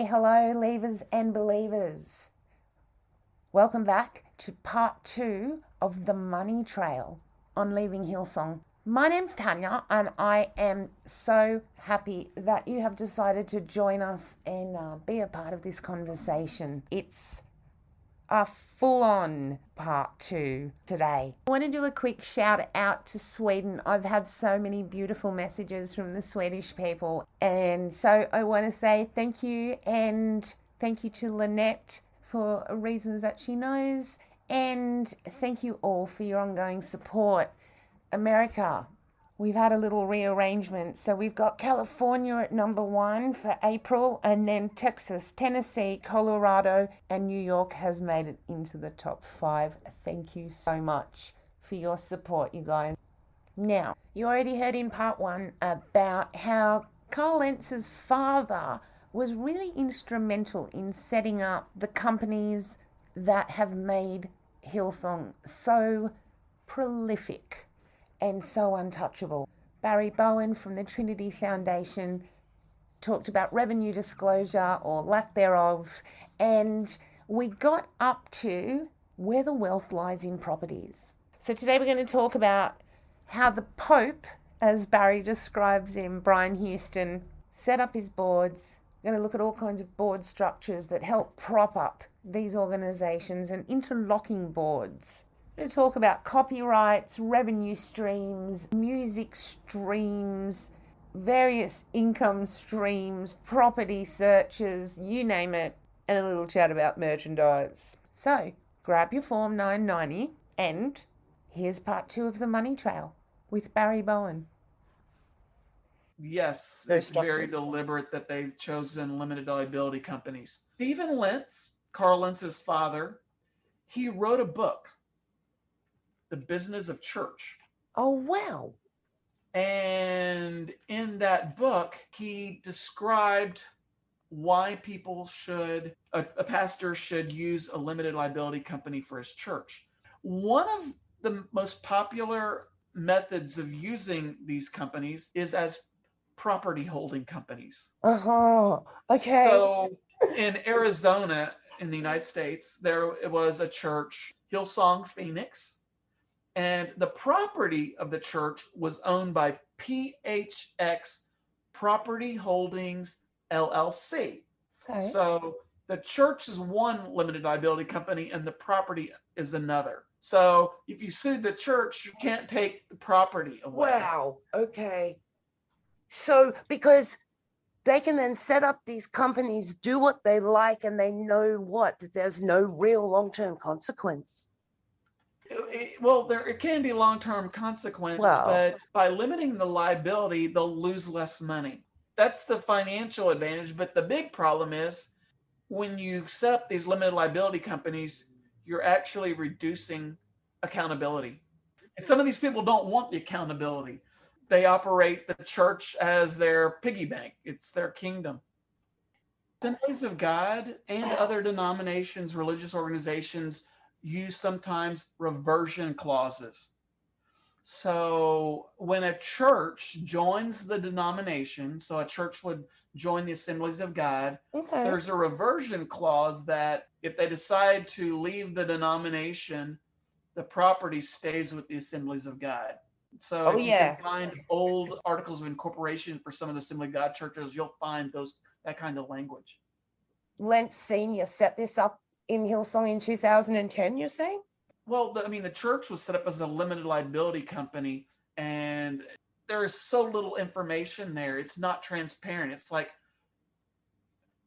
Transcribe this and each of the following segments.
Hello, leavers and believers. Welcome back to part 2 of the money trail on leaving Hillsong. My name's Tanya, and I am so happy that you have decided to join us and be a part of this conversation. It's a full-on part 2 today. I want to do a quick shout out to Sweden. I've had so many beautiful messages from the Swedish people, and so I want to say thank you, and thank you to Lynette for reasons that she knows, and thank you all for your ongoing support. America, we've had a little rearrangement. So we've got California at number 1 for April, and then Texas, Tennessee, Colorado, and New York has made it into the top 5. Thank you so much for your support, you guys. Now, you already heard in part 1 about how Carl Lentz's father was really instrumental in setting up the companies that have made Hillsong so prolific and so untouchable. Barry Bowen from the Trinity Foundation talked about revenue disclosure or lack thereof, and we got up to where the wealth lies in properties. So today we're going to talk about how the Pope, as Barry describes him, Brian Houston, set up his boards. We're going to look at all kinds of board structures that help prop up these organizations and interlocking boards. We're going to talk about copyrights, revenue streams, music streams, various income streams, property searches, you name it, and a little chat about merchandise. So grab your Form 990, and here's part 2 of the money trail with Barry Bowen. Yes, it's very deliberate that they've chosen limited liability companies. Stephen Lentz, Carl Lentz's father, he wrote a book, The Business of Church. Oh, wow. And in that book, he described why people should, a pastor should use a limited liability company for his church. One of the most popular methods of using these companies is as property holding companies. Okay. So in Arizona, in the United States, there was a church, Hillsong Phoenix, and the property of the church was owned by PHX Property Holdings LLC. Okay. So the church is one limited liability company and the property is another. So if you sue the church, you can't take the property away. Wow. Okay. So because they can then set up these companies, do what they like, and they know that there's no real long-term consequence. Well, it can be long-term consequence, but by limiting the liability, they'll lose less money. That's the financial advantage. But the big problem is when you set up these limited liability companies, you're actually reducing accountability. And some of these people don't want the accountability. They operate the church as their piggy bank. It's their kingdom. Assemblies of God and other denominations, religious organizations use sometimes reversion clauses. So when a church joins the denomination, so a church would join the Assemblies of God, there's a reversion clause that if they decide to leave the denomination, the property stays with the Assemblies of God. So if you can find old articles of incorporation for some of the Assembly of God churches, you'll find that kind of language. Lentz Sr. set this up in Hillsong in 2010, you're saying? Well, the church was set up as a limited liability company, and there is so little information there. It's not transparent. It's like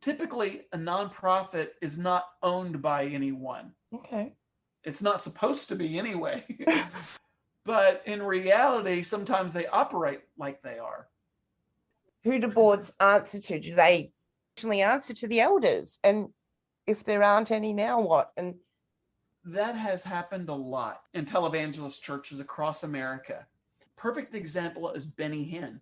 typically a nonprofit is not owned by anyone. Okay. It's not supposed to be anyway. But in reality, sometimes they operate like they are. Who do boards answer to? Do they actually answer to the elders? And if there aren't any now, what? And that has happened a lot in televangelist churches across America. Perfect example is Benny Hinn.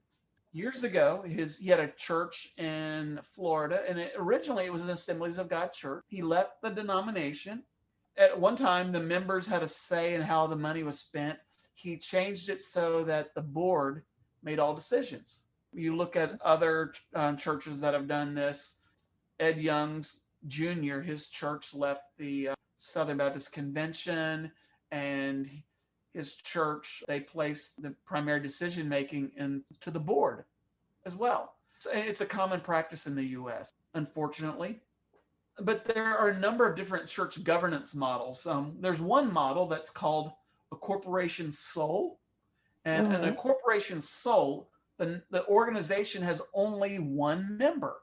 Years ago, he had a church in Florida, and originally it was an Assemblies of God church. He left the denomination. At one time, the members had a say in how the money was spent. He changed it so that the board made all decisions. You look at other churches that have done this. Ed Young's Jr., his church left the Southern Baptist Convention, and his church, they placed the primary decision making into the board as well. So, and it's a common practice in the U.S., unfortunately. But there are a number of different church governance models. There's one model that's called a corporation sole. And in a corporation sole, the organization has only one member.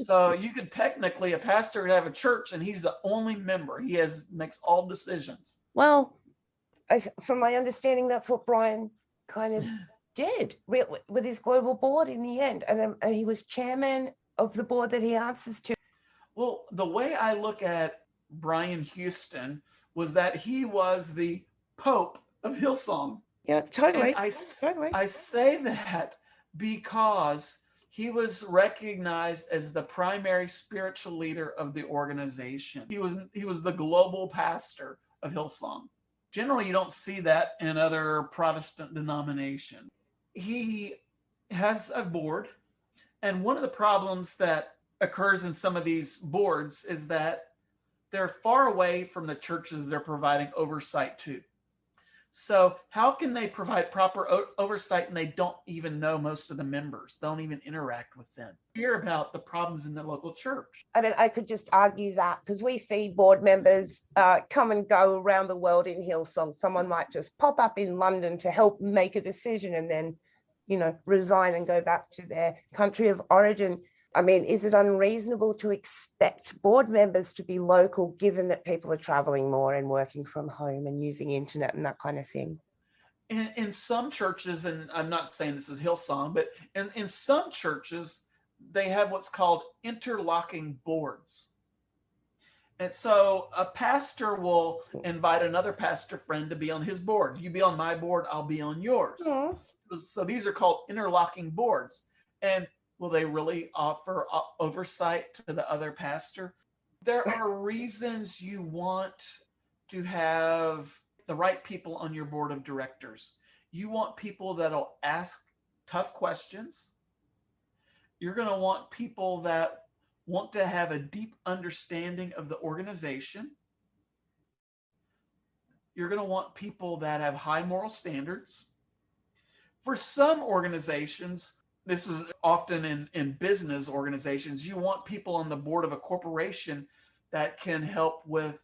So you could technically, a pastor could have a church and he's the only member. He makes all decisions. Well, from my understanding, that's what Brian kind of did with his global board in the end. And he was chairman of the board that he answers to. Well, the way I look at Brian Houston was that he was the Pope of Hillsong. Yeah, totally. And I say that because he was recognized as the primary spiritual leader of the organization. He was the global pastor of Hillsong. Generally, you don't see that in other Protestant denominations. He has a board, and one of the problems that occurs in some of these boards is that they're far away from the churches they're providing oversight to. So how can they provide proper oversight and they don't even know most of the members, don't even interact with them? Hear about the problems in the local church. I mean, I could just argue that because we see board members come and go around the world in Hillsong. Someone might just pop up in London to help make a decision and then, resign and go back to their country of origin. I mean, is it unreasonable to expect board members to be local, given that people are traveling more and working from home and using internet and that kind of thing? In some churches, and I'm not saying this is Hillsong, but in some churches, they have what's called interlocking boards. And so a pastor will invite another pastor friend to be on his board. You be on my board, I'll be on yours. Mm-hmm. So these are called interlocking boards. And will they really offer oversight to the other pastor? There are reasons you want to have the right people on your board of directors. You want people that'll ask tough questions. You're going to want people that want to have a deep understanding of the organization. You're going to want people that have high moral standards. For some organizations, this is often in business organizations, you want people on the board of a corporation that can help with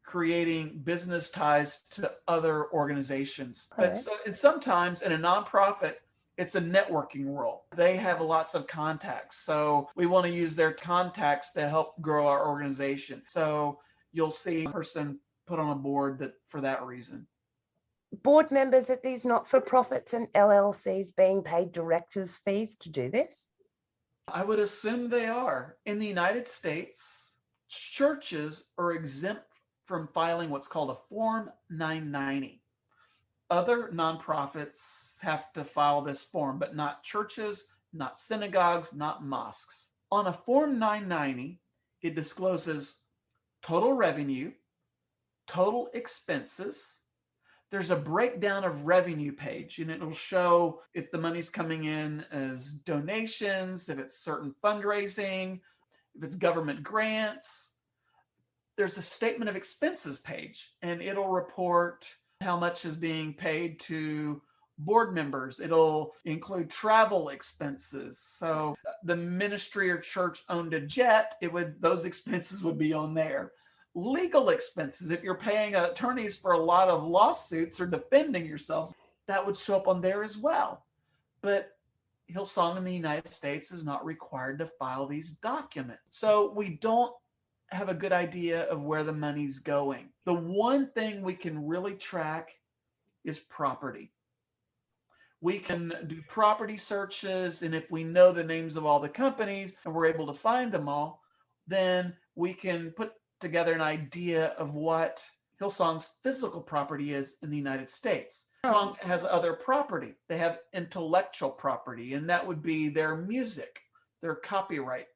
creating business ties to other organizations. Okay. And sometimes in a nonprofit, it's a networking role. They have lots of contacts. So we want to use their contacts to help grow our organization. So you'll see a person put on a board for that reason. Board members at these not-for-profits and LLCs being paid directors' fees to do this? I would assume they are. In the United States, churches are exempt from filing what's called a Form 990. Other nonprofits have to file this form, but not churches, not synagogues, not mosques. On a Form 990, it discloses total revenue, total expenses. There's a breakdown of revenue page, and it'll show if the money's coming in as donations, if it's certain fundraising, if it's government grants. There's a statement of expenses page, and it'll report how much is being paid to board members. It'll include travel expenses. So the ministry or church owned a jet, those expenses would be on there. Legal expenses, if you're paying attorneys for a lot of lawsuits or defending yourselves, that would show up on there as well. But Hillsong in the United States is not required to file these documents. So we don't have a good idea of where the money's going. The one thing we can really track is property. We can do property searches, and if we know the names of all the companies and we're able to find them all, then we can put together an idea of what Hillsong's physical property is in the United States. Hillsong has other property. They have intellectual property, and that would be their music, their copyright,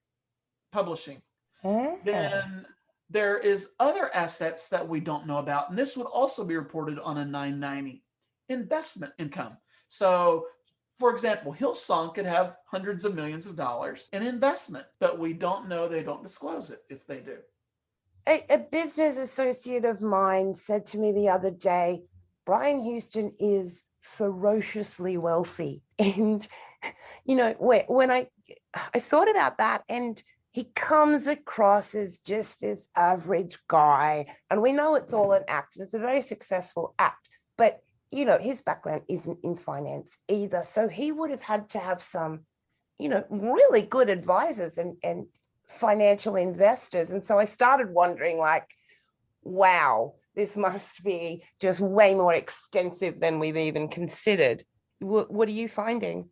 publishing. Then there is other assets that we don't know about, and this would also be reported on a 990. Investment income. So For example, Hillsong could have hundreds of millions of dollars in investment, but we don't know, they don't disclose it if they do. A business associate of mine said to me the other day, Brian Houston is ferociously wealthy. And, when I thought about that, and he comes across as just this average guy. And we know it's all an act. It's a very successful act. But, his background isn't in finance either. So he would have had to have some, really good advisors and financial investors. And so I started wondering, like, wow, this must be just way more extensive than we've even considered. What are you finding?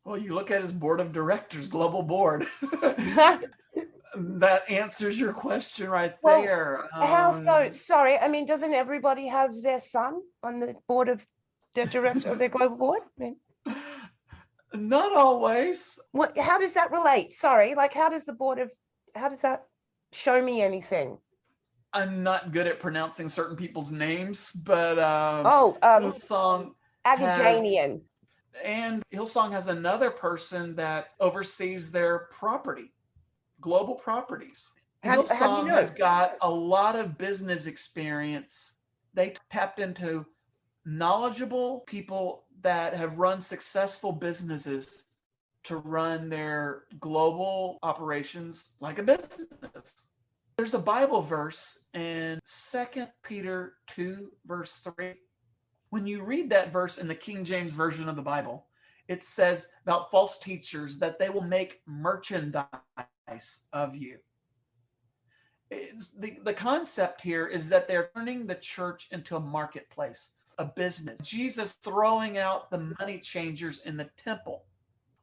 Well, you look at his board of directors, global board. That answers your question right there. How so? Sorry, I mean, doesn't everybody have their son on the board of the director of their global board? Not always. What? How does that relate? Sorry, like, how does that show me anything? I'm not good at pronouncing certain people's names, but Hillsong Agajanian. And Hillsong has another person that oversees their property, global properties. Hillsong has got a lot of business experience. They tapped into knowledgeable people that have run successful businesses to run their global operations like a business. There's a Bible verse in 2 Peter 2, verse 3. When you read that verse in the King James Version of the Bible, it says about false teachers that they will make merchandise of you. The concept here is that they're turning the church into a marketplace, a business. Jesus throwing out the money changers in the temple.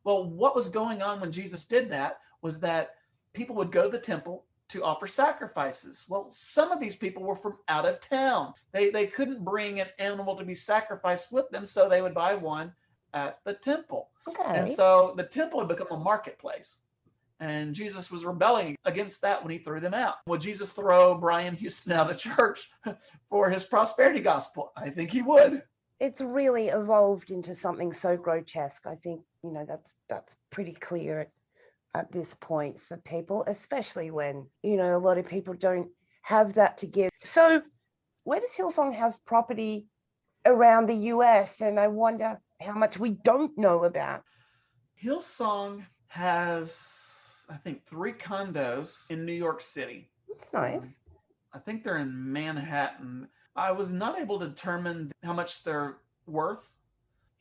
Well, what was going on when Jesus did that was that people would go to the temple to offer sacrifices. Well, some of these people were from out of town. They couldn't bring an animal to be sacrificed with them, so they would buy one at the temple. Okay. And so the temple had become a marketplace. And Jesus was rebelling against that when he threw them out. Would Jesus throw Brian Houston out of the church for his prosperity gospel? I think he would. It's really evolved into something so grotesque. I think, that's pretty clear at this point for people, especially when, a lot of people don't have that to give. So where does Hillsong have property around the US? And I wonder how much we don't know about. Hillsong has, I think, 3 condos in New York City. That's nice. I think they're in Manhattan. I was not able to determine how much they're worth.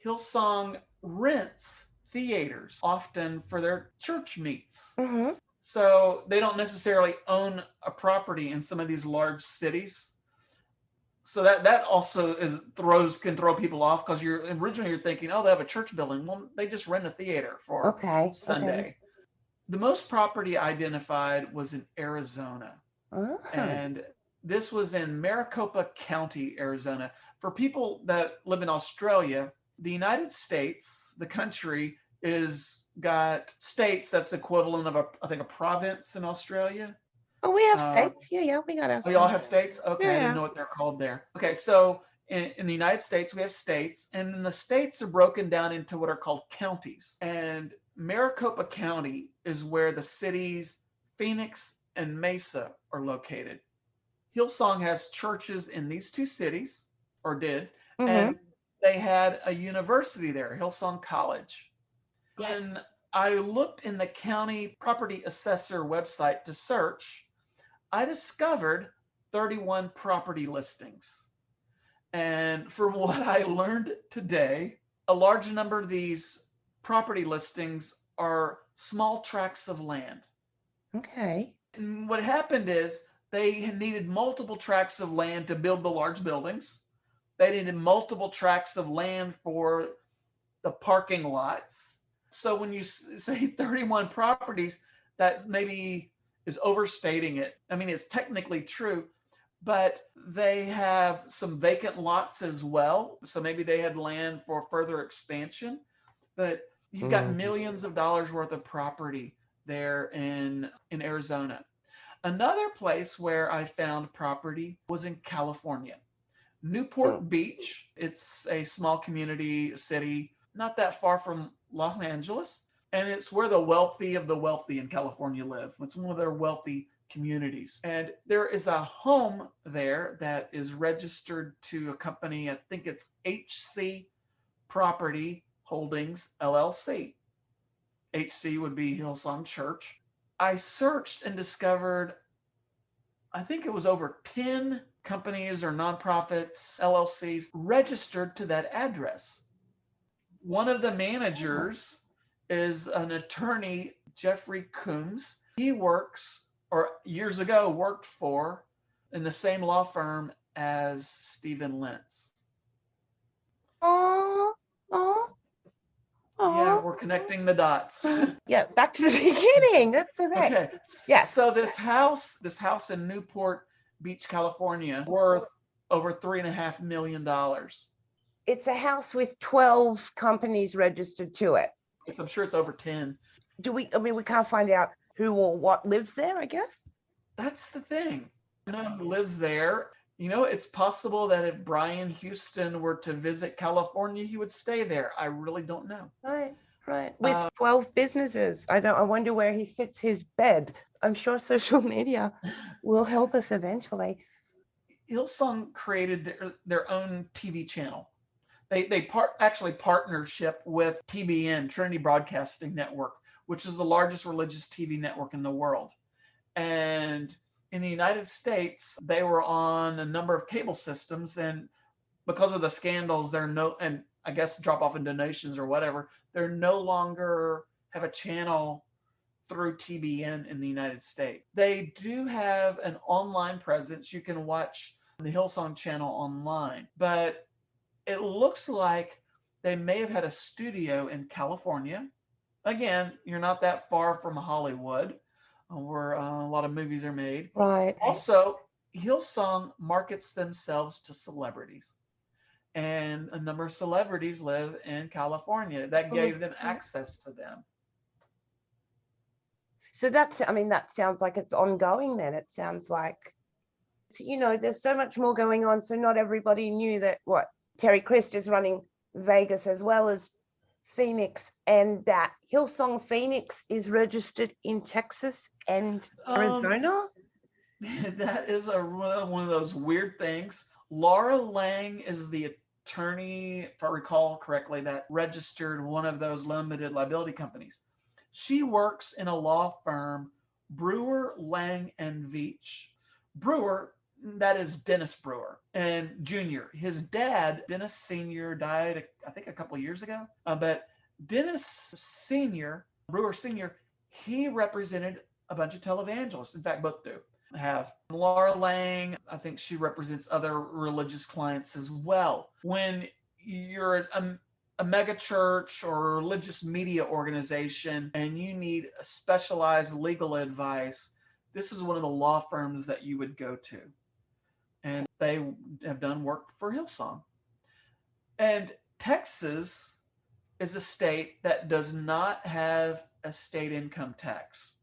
Hillsong rents theaters often for their church meets. Mm-hmm. So they don't necessarily own a property in some of these large cities. So that also can throw people off, because you're thinking, oh, they have a church building. Well, they just rent a theater for Sunday. Okay. The most property identified was in Arizona. Oh. And this was in Maricopa County, Arizona. For people that live in Australia, the United States, the country, is got states that's equivalent of a province in Australia. Oh, we have states. Yeah, we got our states. We all have states? Okay, yeah. I didn't know what they're called there. Okay, so in the United States, we have states, and then the states are broken down into what are called counties. And Maricopa County is where the cities Phoenix and Mesa are located. Hillsong has churches in these 2 cities, or did, mm-hmm. and they had a university there, Hillsong College. Yes. When I looked in the county property assessor website to search, I discovered 31 property listings. And from what I learned today, a large number of these property listings are small tracts of land. Okay. And what happened is they needed multiple tracts of land to build the large buildings. They needed multiple tracts of land for the parking lots. So when you say 31 properties, that maybe is overstating it. I mean, it's technically true, but they have some vacant lots as well. So maybe they had land for further expansion, but you've got millions of dollars worth of property there in Arizona. Another place where I found property was in California. Newport Beach. It's a small community city not that far from Los Angeles. And it's where the wealthy of the wealthy in California live. It's one of their wealthy communities. And there is a home there that is registered to a company, I think it's HC Property Holdings, LLC. HC would be Hillsong Church. I searched and discovered, I think it was over 10 companies or nonprofits, LLCs, registered to that address. One of the managers is an attorney, Jeffrey Coombs. He works, or years ago worked for, in the same law firm as Stephen Lentz. Oh. Yeah, we're connecting the dots. Yeah, back to the beginning. That's okay. Okay. Yes. So this house in Newport Beach, California, worth over $3.5 million. It's a house with 12 companies registered to it. I'm sure it's over 10. We can't find out who or what lives there, I guess. That's the thing. I know who lives there. It's possible that if Brian Houston were to visit California, he would stay there. I really don't know. Right. With 12 businesses. I wonder where he fits his bed. I'm sure social media will help us eventually. Hillsong created their own TV channel. They partnership with TBN, Trinity Broadcasting Network, which is the largest religious TV network in the world. And in the United States, they were on a number of cable systems, and because of the scandals, and I guess drop off in donations or whatever, they're no longer have a channel through TBN in the United States. They do have an online presence. You can watch the Hillsong channel online, but it looks like they may have had a studio in California. Again, you're not that far from Hollywood, where a lot of movies are made. Right. Also, Hillsong markets themselves to celebrities. And a number of celebrities live in California. That gave them access to them. So that sounds like it's ongoing then. It sounds like, there's so much more going on. So not everybody knew that Terry Christ is running Vegas as well as Phoenix, and that Hillsong Phoenix is registered in Texas and Arizona. That is one of those weird things. Laura Lange is the attorney, if I recall correctly, that registered one of those limited liability companies. She works in a law firm, Brewer, Lange, and Veatch. Brewer, that is Dennis Brewer and Jr. His dad, Dennis Sr., died, I think, a couple of years ago. But Dennis Sr., Brewer Sr., he represented a bunch of televangelists. In fact, both do have. Laura Lange, I think she represents other religious clients as well. When you're a mega church or a religious media organization and you need a specialized legal advice, this is one of the law firms that you would go to. And they have done work for Hillsong. And Texas is a state that does not have a state income tax.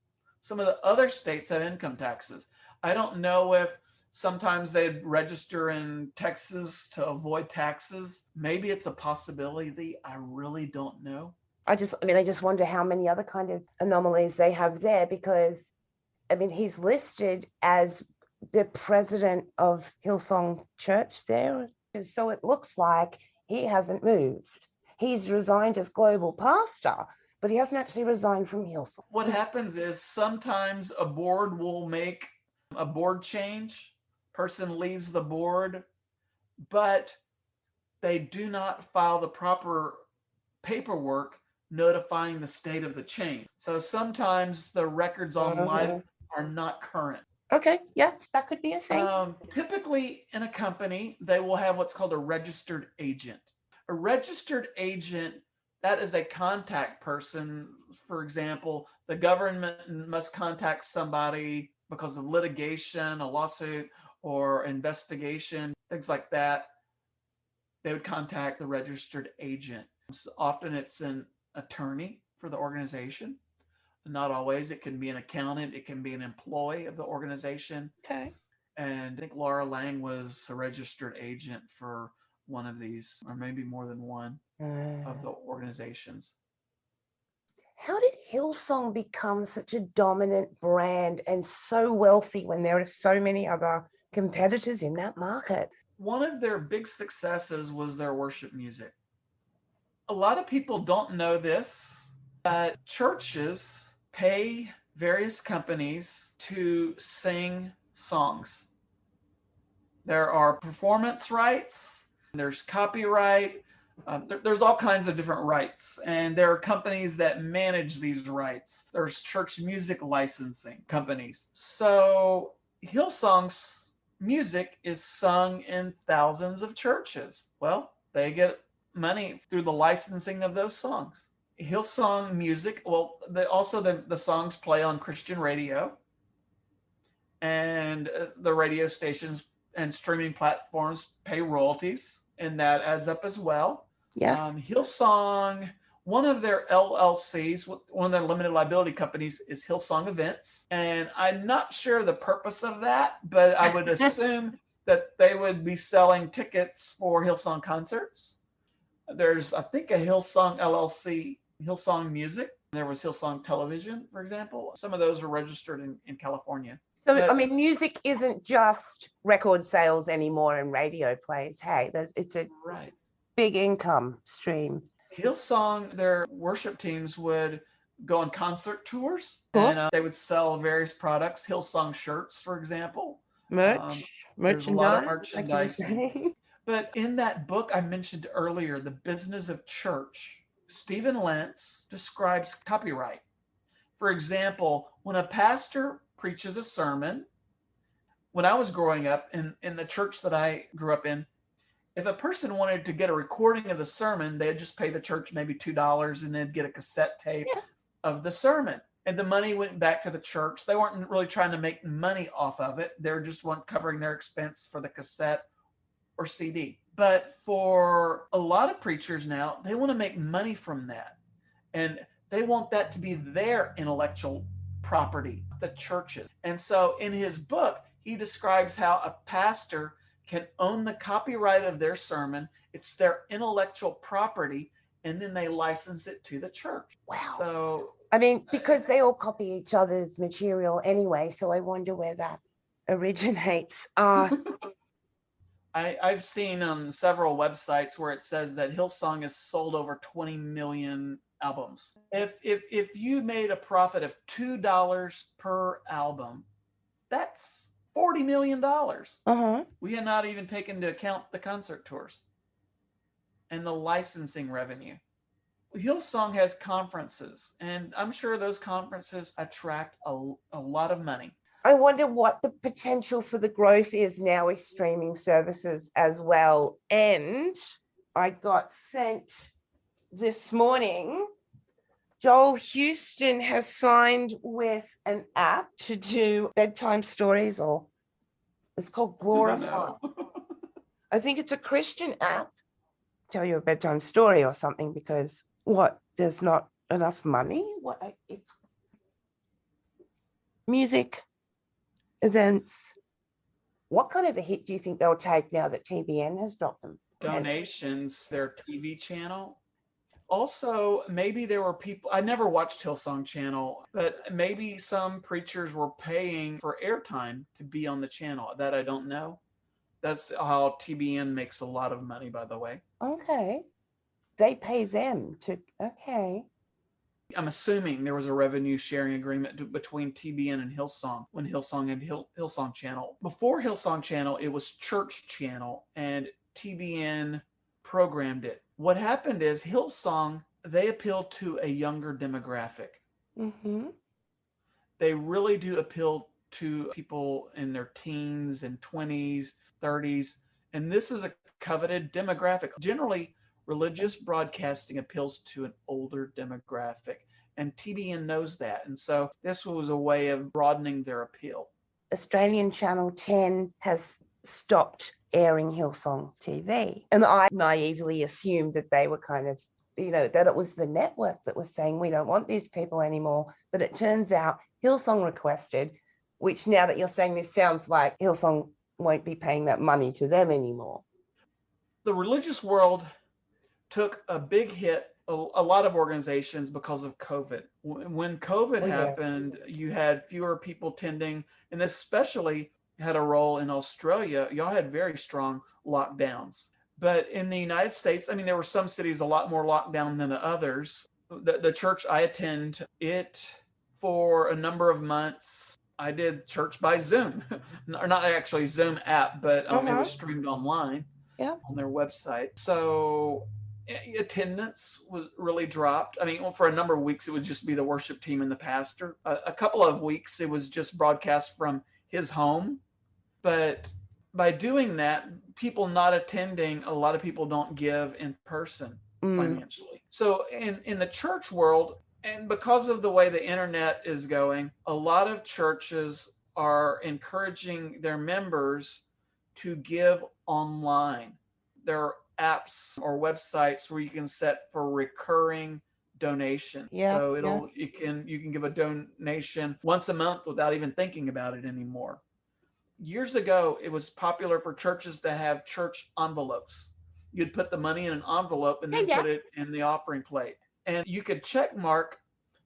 Some of the other states have income taxes. I don't know if sometimes they'd register in Texas to avoid taxes. Maybe it's a possibility. I really don't know. I just wonder how many other kind of anomalies they have there, because he's listed as the president of Hillsong Church there. So it looks like he hasn't moved. He's resigned as global pastor, but he hasn't actually resigned from Hillsong. What happens is sometimes a board will make a board change. Person leaves the board, but they do not file the proper paperwork notifying the state of the change. So sometimes the records online are not current. Okay, yeah, that could be a thing. Typically in a company, they will have what's called a registered agent. A registered agent, that is a contact person. For example, the government must contact somebody because of litigation, a lawsuit, or investigation, things like that. They would contact the registered agent. So often it's an attorney for the organization. Not always. It can be an accountant. It can be an employee of the organization. Okay. And I think Laura Lange was a registered agent for one of these, or maybe more than one of the organizations. How did Hillsong become such a dominant brand and so wealthy when there are so many other competitors in that market? One of their big successes was their worship music. A lot of people don't know this, but churches pay various companies to sing songs. There are performance rights, there's copyright, there's all kinds of different rights, and there are companies that manage these rights. There's church music licensing companies. So Hillsong's music is sung in thousands of churches. Well, they get money through the licensing of those songs. Hillsong music, well, the songs play on Christian radio, and the radio stations and streaming platforms pay royalties, and that adds up as well. Yes. Hillsong, one of their LLCs, one of their limited liability companies, is Hillsong Events. And I'm not sure the purpose of that, but I would assume that they would be selling tickets for Hillsong concerts. There's, I think, a Hillsong LLC, Hillsong Music. There was Hillsong Television, for example. Some of those are registered in California. So, I mean, music isn't just record sales anymore and radio plays. Hey, it's a big income stream. Hillsong, their worship teams would go on concert tours, and they would sell various products. Hillsong shirts, for example. Merchandise. There's a lot of merchandising. But in that book I mentioned earlier, The Business of Church, Stephen Lentz describes copyright. For example, when a pastor preaches a sermon, when I was growing up in the church that I grew up in, if a person wanted to get a recording of the sermon, they'd just pay the church maybe $2 and they'd get a cassette tape of the sermon. And the money went back to the church. They weren't really trying to make money off of it. They were just covering their expense for the cassette or CD. But for a lot of preachers now, they want to make money from that. And they want that to be their intellectual property, the churches. And so in his book, he describes how a pastor can own the copyright of their sermon. It's their intellectual property, and then they license it to the church. Wow. So, I mean, because they all copy each other's material anyway, so I wonder where that originates. I've seen on several websites where it says that Hillsong has sold over 20 million albums. If you made a profit of $2 per album, that's $40 million. We had not even taken into account the concert tours and the licensing revenue. Hillsong has conferences, and I'm sure those conferences attract a lot of money. I wonder what the potential for the growth is now with streaming services as well. And I got sent this morning, Joel Houston has signed with an app to do bedtime stories, or it's called Glorify. I think it's a Christian app. Tell you a bedtime story or something, because there's not enough money. It's music, events. What kind of a hit do you think they'll take now that TBN has dropped them? Donations, their TV channel. Also, maybe there were people, I never watched Hillsong channel, but maybe some preachers were paying for airtime to be on the channel. That I don't know. That's how TBN makes a lot of money, by the way. Okay. They pay them to, okay. I'm assuming there was a revenue sharing agreement between TBN and Hillsong when Hillsong had Hillsong channel. Before Hillsong channel, it was church channel, and TBN programmed it. What happened is Hillsong, they appeal to a younger demographic. Mm-hmm. They really do appeal to people in their teens and 20s, 30s. And this is a coveted demographic. Generally, religious broadcasting appeals to an older demographic, and TBN knows that. And so this was a way of broadening their appeal. Australian Channel 10 has stopped airing Hillsong TV. And I naively assumed that they were kind of, that it was the network that was saying, we don't want these people anymore. But it turns out Hillsong requested, which now that you're saying this sounds like Hillsong won't be paying that money to them anymore. the religious world took a big hit, a lot of organizations, because of COVID. When COVID happened, you had fewer people attending, and especially had a role in Australia. Y'all had very strong lockdowns. But in the United States, I mean, there were some cities a lot more locked down than others. The church I attend, it for a number of months, I did church by Zoom, not actually Zoom app, but it was streamed online on their website. So attendance was really dropped. I mean, for a number of weeks, it would just be the worship team and the pastor. A couple of weeks, it was just broadcast from his home. But by doing that, people not attending, a lot of people don't give in person financially. So in the church world, and because of the way the internet is going, a lot of churches are encouraging their members to give online. There are apps or websites where you can set for recurring donation. So you can give a donation once a month without even thinking about it anymore. Years ago, it was popular for churches to have church envelopes. You'd put the money in an envelope and then put it in the offering plate. And you could check mark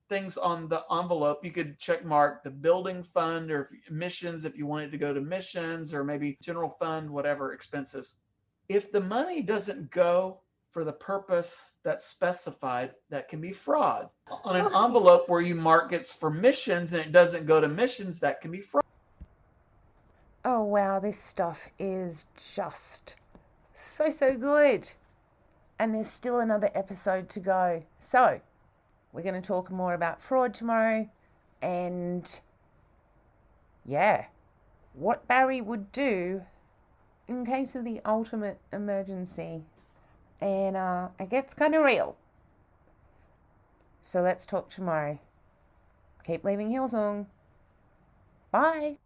things on the envelope. You could check mark the building fund or missions if you wanted to go to missions, or maybe general fund, whatever expenses. If the money doesn't go for the purpose that's specified, that can be fraud. On an envelope where you mark it's for missions and it doesn't go to missions, that can be fraud. Oh wow, this stuff is just so good. And there's still another episode to go. So we're going to talk more about fraud tomorrow, and what Barry would do in case of the ultimate emergency. And it gets kind of real. So let's talk tomorrow. Keep leaving Hillsong. Bye.